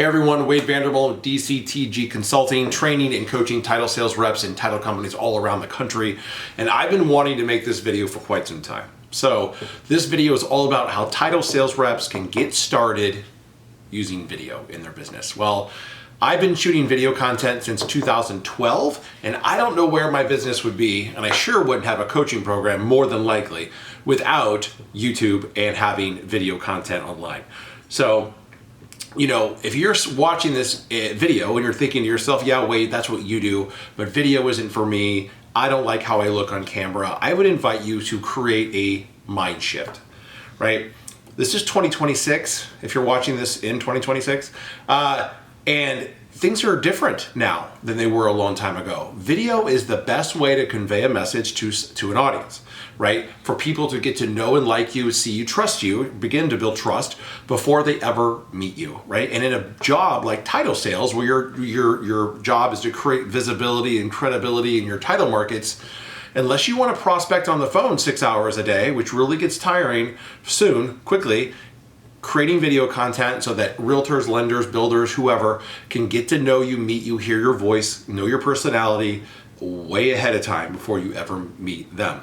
Hey everyone, Wade Vander with DCTG Consulting, training and coaching title sales reps and title companies all around the country. And I've been wanting to make this video for quite some time. So this video is all about how title sales reps can get started using video in their business. Well, I've been shooting video content since 2012, and I don't know where my business would be, and I sure wouldn't have a coaching program more than likely without YouTube and having video content online. So, you know, if you're watching this video and you're thinking to yourself, yeah, Wade, that's what you do, but video isn't for me, I don't like how I look on camera, I would invite you to create a mind shift, right? This is 2026, if you're watching this in 2026, and things are different now than they were a long time ago. Video is the best way to convey a message to an audience, right? For people to get to know and like you, see you, trust you, begin to build trust before they ever meet you, right? And in a job like title sales, where your job is to create visibility and credibility in your title markets, unless you want to prospect on the phone 6 hours a day, which really gets tiring quickly, creating video content so that realtors, lenders, builders, whoever can get to know you, meet you, hear your voice, know your personality way ahead of time before you ever meet them.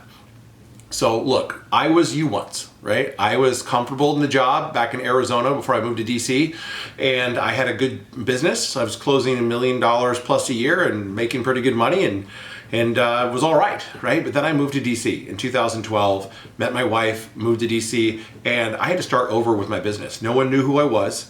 So look, I was you once, right? I was comfortable in the job back in Arizona before I moved to DC, and I had a good business. I was closing $1 million plus a year and making pretty good money, and it was all right? But then I moved to DC in 2012, met my wife, moved to DC, and I had to start over with my business. No one knew who I was.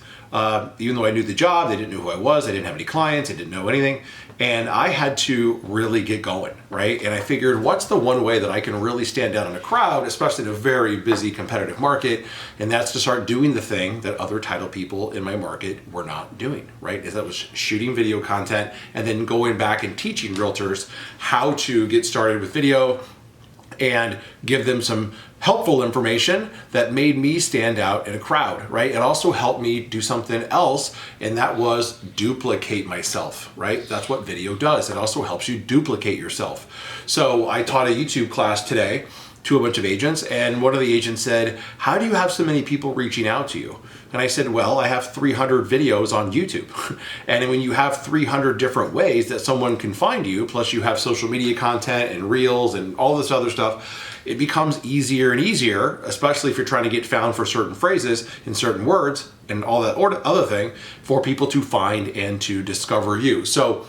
Even though I knew the job, they didn't know who I was. I didn't have any clients. I didn't know anything. And I had to really get going, right? And I figured, what's the one way that I can really stand out in a crowd, especially in a very busy competitive market? And that's to start doing the thing that other title people in my market were not doing, right? Is that was shooting video content and then going back and teaching realtors how to get started with video and give them some helpful information that made me stand out in a crowd, right? It also helped me do something else, and that was duplicate myself, right? That's what video does. It also helps you duplicate yourself. So I taught a YouTube class today to a bunch of agents, and one of the agents said, how do you have so many people reaching out to you? And I said, well, I have 300 videos on YouTube. And when you have 300 different ways that someone can find you, plus you have social media content and reels and all this other stuff, it becomes easier and easier, especially if you're trying to get found for certain phrases and certain words and all that other thing, for people to find and to discover you. So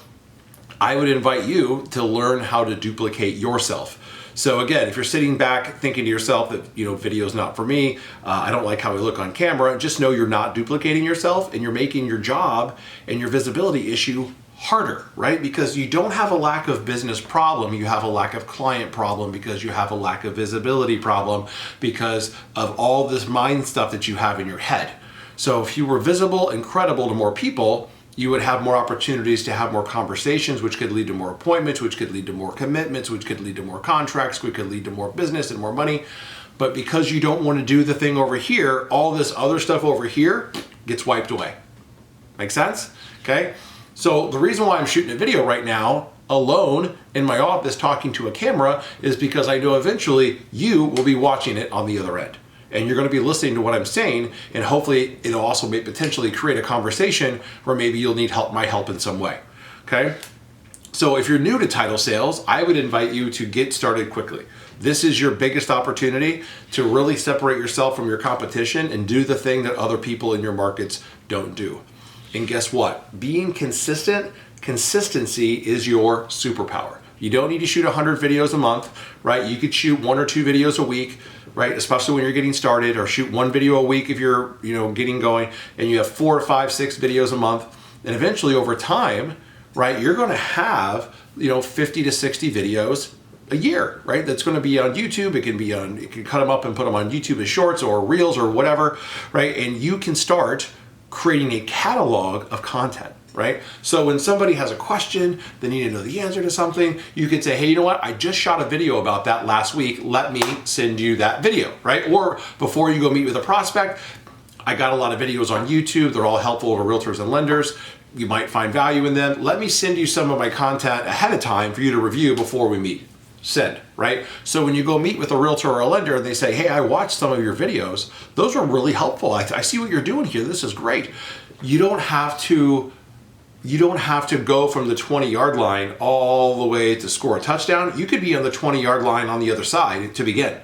I would invite you to learn how to duplicate yourself. So again, if you're sitting back thinking to yourself that, you know, video is not for me, I don't like how I look on camera, just know you're not duplicating yourself and you're making your job and your visibility issue harder, right? Because you don't have a lack of business problem, you have a lack of client problem, because you have a lack of visibility problem because of all this mind stuff that you have in your head. So if you were visible and credible to more people, you would have more opportunities to have more conversations, which could lead to more appointments, which could lead to more commitments, which could lead to more contracts, which could lead to more business and more money. But because you don't want to do the thing over here, all this other stuff over here gets wiped away. Make sense? Okay? So the reason why I'm shooting a video right now, alone in my office talking to a camera, is because I know eventually you will be watching it on the other end. And you're going to be listening to what I'm saying, and hopefully it'll also potentially create a conversation where maybe you'll need my help in some way, okay? So if you're new to title sales, I would invite you to get started quickly. This is your biggest opportunity to really separate yourself from your competition and do the thing that other people in your markets don't do. And guess what? Being consistent, consistency is your superpower. You don't need to shoot 100 videos a month, right? You could shoot 1 or 2 videos a week, right? Especially when you're getting started, or shoot 1 video a week if you're, getting going, and you have 4, 5, 6 videos a month. And eventually over time, right, you're going to have, 50 to 60 videos a year, right? That's going to be on YouTube. You can cut them up and put them on YouTube as shorts or reels or whatever, right? And you can start creating a catalog of content. Right? So when somebody has a question, they need to know the answer to something, you could say, hey, you know what? I just shot a video about that last week. Let me send you that video, right? Or before you go meet with a prospect, I got a lot of videos on YouTube. They're all helpful to realtors and lenders. You might find value in them. Let me send you some of my content ahead of time for you to review before we meet. Send, right? So when you go meet with a realtor or a lender and they say, hey, I watched some of your videos, those are really helpful. I see what you're doing here. This is great. you don't have to go from the 20-yard line all the way to score a touchdown. You could be on the 20-yard line on the other side to begin,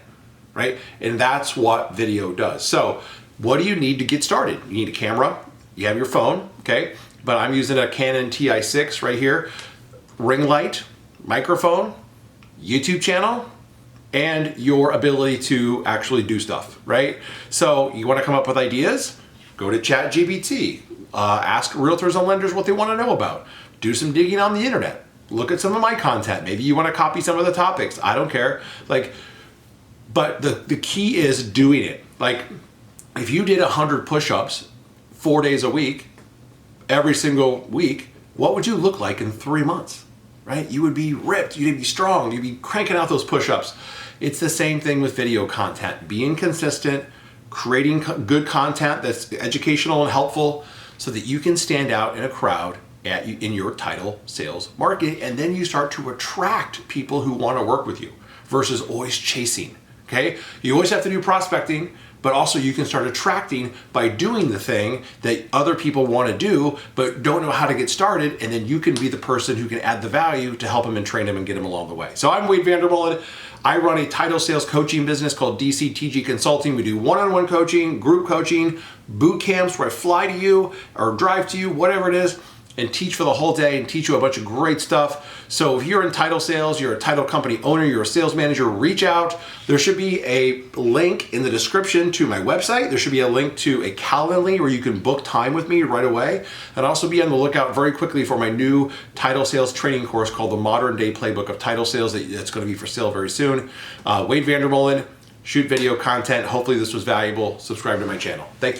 right? And that's what video does. So what do you need to get started? You need a camera, you have your phone, okay? But I'm using a Canon TI6 right here, ring light, microphone, YouTube channel, and your ability to actually do stuff, right? So you wanna come up with ideas? Go to ChatGPT. Ask realtors and lenders what they want to know about. Do some digging on the internet. Look at some of my content. Maybe you want to copy some of the topics. I don't care. But the key is doing it. Like, if you did 100 push-ups 4 days a week, every single week, what would you look like in 3 months, right? You would be ripped. You'd be strong. You'd be cranking out those push-ups. It's the same thing with video content. Being consistent, creating good content that's educational and helpful, so that you can stand out in a crowd in your title sales market, and then you start to attract people who want to work with you versus always chasing, okay? You always have to do prospecting, but also you can start attracting by doing the thing that other people want to do but don't know how to get started, and then you can be the person who can add the value to help them and train them and get them along the way. So I'm Vander. I run a title sales coaching business called DCTG Consulting. We do one-on-one coaching, group coaching, boot camps where I fly to you or drive to you, whatever it is, and teach for the whole day and teach you a bunch of great stuff. So if you're in title sales, you're a title company owner, you're a sales manager, reach out. There should be a link in the description to my website. There should be a link to a Calendly where you can book time with me right away. And also be on the lookout very quickly for my new title sales training course called the Modern Day Playbook of Title Sales that's going to be for sale very soon. Vander, shoot video content. Hopefully this was valuable. Subscribe to my channel. Thank you.